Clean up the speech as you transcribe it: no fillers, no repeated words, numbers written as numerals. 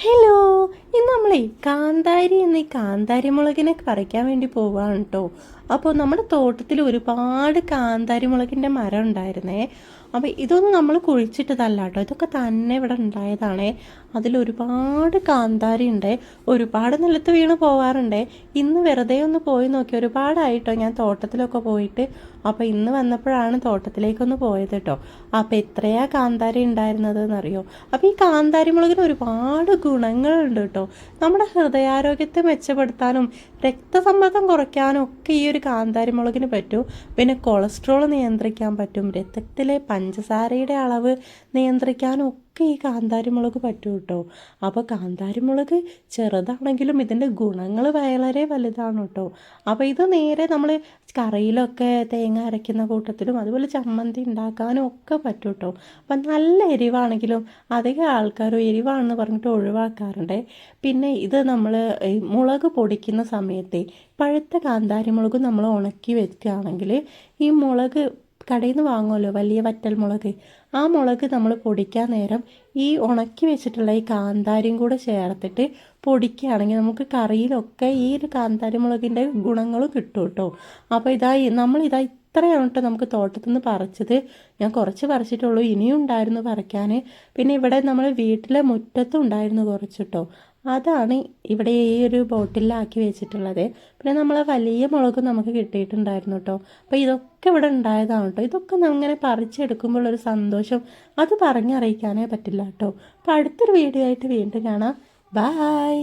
Hello, ഇന്ന് നമ്മളെ കാന്താരി എന്ന ഈ കാന്താരി മുളകിനെ പറിക്കാൻ വേണ്ടി പോവാണ് കേട്ടോ. അപ്പോൾ നമ്മുടെ തോട്ടത്തിൽ ഒരുപാട് കാന്താരി മുളകിൻ്റെ മരം ഉണ്ടായിരുന്നേ. അപ്പോൾ ഇതൊന്നും നമ്മൾ കുഴിച്ചിട്ടതല്ല കേട്ടോ, ഇതൊക്കെ തന്നെ ഇവിടെ ഉണ്ടായതാണേ. അതിലൊരുപാട് കാന്താരി ഉണ്ട്, ഒരുപാട് നിലത്ത് വീണ് പോവാറുണ്ട്. ഇന്ന് വെറുതെ ഒന്ന് പോയി നോക്കി, ഒരുപാടായിട്ടോ ഞാൻ തോട്ടത്തിലൊക്കെ പോയിട്ട്. അപ്പോൾ ഇന്ന് വന്നപ്പോഴാണ് തോട്ടത്തിലേക്കൊന്ന് പോയത് കേട്ടോ. അപ്പോൾ എത്രയാ കാന്താരി ഉണ്ടായിരുന്നത് എന്നറിയോ? അപ്പോൾ ഈ കാന്താരി മുളകിന് ഒരുപാട് ഗുണങ്ങളുണ്ട് കേട്ടോ. നമ്മുടെ ഹൃദയാരോഗ്യത്തെ മെച്ചപ്പെടുത്താനും രക്തസമ്മർദ്ദം കുറയ്ക്കാനും ഒക്കെ ഈ ഒരു കാന്താരി മുളകിന് പറ്റും. പിന്നെ കൊളസ്ട്രോൾ നിയന്ത്രിക്കാൻ പറ്റും, രക്തത്തിലെ പഞ്ചസാരയുടെ അളവ് നിയന്ത്രിക്കാനും ഒക്കെ ഈ കാന്താരി മുളക് പറ്റും കേട്ടോ. അപ്പോൾ കാന്താരി മുളക് ചെറുതാണെങ്കിലും ഇതിൻ്റെ ഗുണങ്ങൾ വളരെ വലുതാണ് കേട്ടോ. അപ്പോൾ ഇത് നേരെ നമ്മൾ കറിയിലൊക്കെ തേങ്ങ അരയ്ക്കുന്ന കൂട്ടത്തിലും അതുപോലെ ചമ്മന്തി ഉണ്ടാക്കാനും ഒക്കെ പറ്റും കേട്ടോ. അപ്പം നല്ല എരിവാണെങ്കിലും അധികം ആൾക്കാരും എരിവാണെന്ന് പറഞ്ഞിട്ട് ഒഴിവാക്കാറുണ്ട്. പിന്നെ ഇത് നമ്മൾ മുളക് പൊടിക്കുന്ന സമയത്ത് പഴുത്ത കാന്താരി മുളക് നമ്മൾ ഉണക്കി വെക്കുകയാണെങ്കിൽ ഈ മുളക് കടയിൽ നിന്ന് വാങ്ങുമല്ലോ വലിയ വറ്റൽ മുളക്, ആ മുളക് നമ്മൾ പൊടിക്കാൻ നേരം ഈ ഉണക്കി വെച്ചിട്ടുള്ള ഈ കാന്താരിയും കൂടെ ചേർത്തിട്ട് പൊടിക്കുകയാണെങ്കിൽ നമുക്ക് കറിയിലൊക്കെ ഈ ഒരു കാന്താരി മുളകിൻ്റെ ഗുണങ്ങളും കിട്ടും കേട്ടോ. അപ്പോൾ നമ്മളിതാ ഇത്രയാണ് കേട്ടോ നമുക്ക് തോട്ടത്തിൽ നിന്ന് പറിച്ചത്. ഞാൻ കുറച്ച് പറിച്ചിട്ടുള്ളൂ, ഇനിയും ഉണ്ടായിരുന്നു പറിക്കാൻ. പിന്നെ ഇവിടെ നമ്മൾ വീട്ടിലെ മുറ്റത്തും ഉണ്ടായിരുന്നു കുറച്ച് കേട്ടോ. അതാണ് ഇവിടെ ഈ ഒരു ബോട്ടിലാക്കി വെച്ചിട്ടുള്ളത്. പിന്നെ നമ്മൾ വലിയ മുളകും നമുക്ക് കിട്ടിയിട്ടുണ്ടായിരുന്നു കേട്ടോ. അപ്പോൾ ഇതൊക്കെ ഇവിടെ ഉണ്ടായതാണ് കേട്ടോ. ഇതൊക്കെ അങ്ങനെ പറിച്ചെടുക്കുമ്പോൾ ഒരു സന്തോഷം അത് പറഞ്ഞറിയിക്കാനേ പറ്റില്ല കേട്ടോ. അപ്പോൾ അടുത്തൊരു വീഡിയോ ആയിട്ട് വീണ്ടും കാണാം. ബായ്.